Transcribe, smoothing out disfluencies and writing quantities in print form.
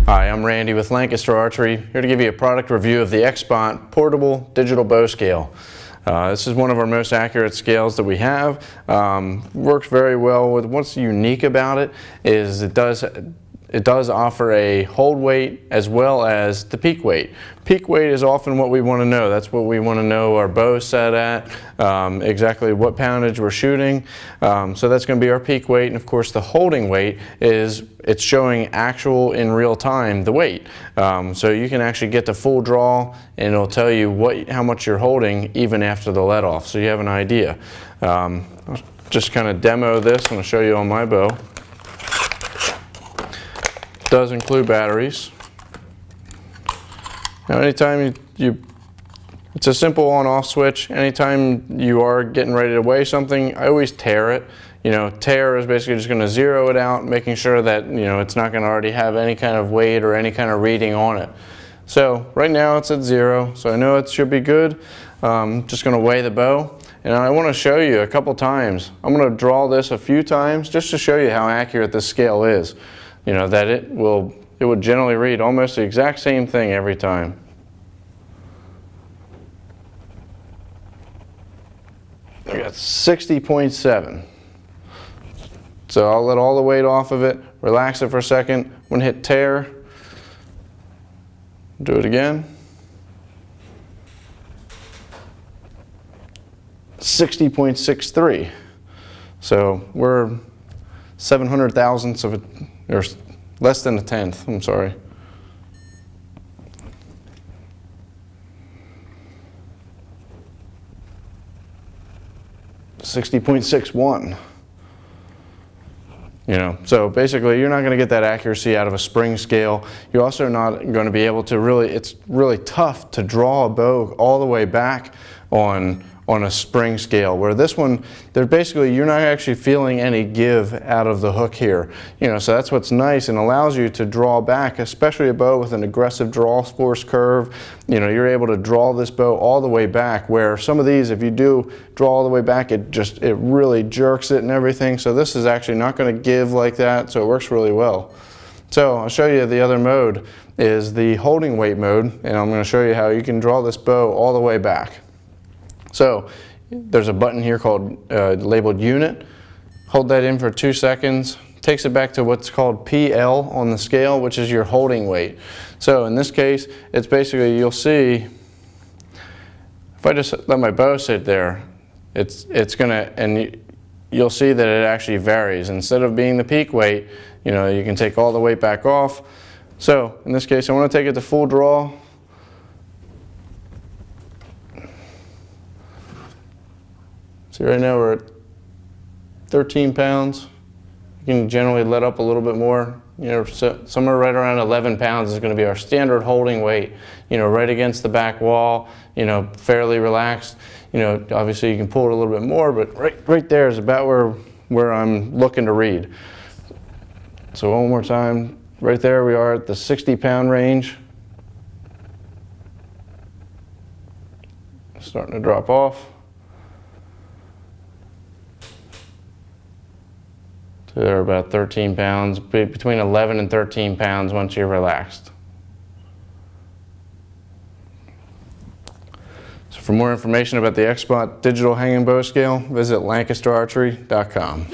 Hi, I'm Randy with Lancaster Archery, here to give you a product review of the X-Spot Portable Digital Bow Scale. This is one of our most accurate scales that we have. Works very well. What's unique about it is it does offer a hold weight as well as the peak weight. Peak weight is often what we want to know. That's what we want to know our bow set at, exactly what poundage we're shooting. So that's going to be our peak weight, and of course the holding weight is it's showing actual in real time the weight. So you can actually get the full draw and it'll tell you how much you're holding even after the let off, so you have an idea. I'll just kind of demo this. I'm going to show you on my bow. Does include batteries. Now anytime it's a simple on-off switch. Anytime you are getting ready to weigh something, I always tare it. Tare is basically just going to zero it out, making sure that it's not going to already have any kind of weight or any kind of reading on it. So right now it's at 0, so I know it should be good. Just going to weigh the bow, and I want to show you a couple times. I'm going to draw this a few times just to show you how accurate this scale is. That it would generally read almost the exact same thing every time. I got 60.7. So I'll let all the weight off of it, relax it for a second. I'm going to hit tare. Do it again. 60.63. So we're 700 thousandths of it, or less than a tenth, I'm sorry. $60.61. So basically you're not going to get that accuracy out of a spring scale. You're also not going to be able to it's really tough to draw a bow all the way back on a spring scale, where this one, you're not actually feeling any give out of the hook here. So that's what's nice and allows you to draw back, especially a bow with an aggressive draw force curve. You're able to draw this bow all the way back, where some of these, if you do draw all the way back, it really jerks it and everything. So this is actually not going to give like that, so it works really well. So I'll show you the other mode is the holding weight mode, and I'm going to show you how you can draw this bow all the way back. So there's a button here called labeled unit. Hold that in for 2 seconds. Takes it back to what's called PL on the scale, which is your holding weight. So in this case, it's basically, you'll see, if I just let my bow sit there, it's gonna, and you'll see that it actually varies. Instead of being the peak weight, you can take all the weight back off. So in this case, I want to take it to full draw. See, right now we're at 13 pounds. You can generally let up a little bit more. So somewhere right around 11 pounds is going to be our standard holding weight. Right against the back wall. Fairly relaxed. Obviously you can pull it a little bit more, but right there is about where I'm looking to read. So one more time. Right there we are at the 60-pound range. Starting to drop off. So they're about 13 pounds, between 11 and 13 pounds once you're relaxed. So for more information about the X-Spot Digital Hanging Bow Scale, visit lancasterarchery.com.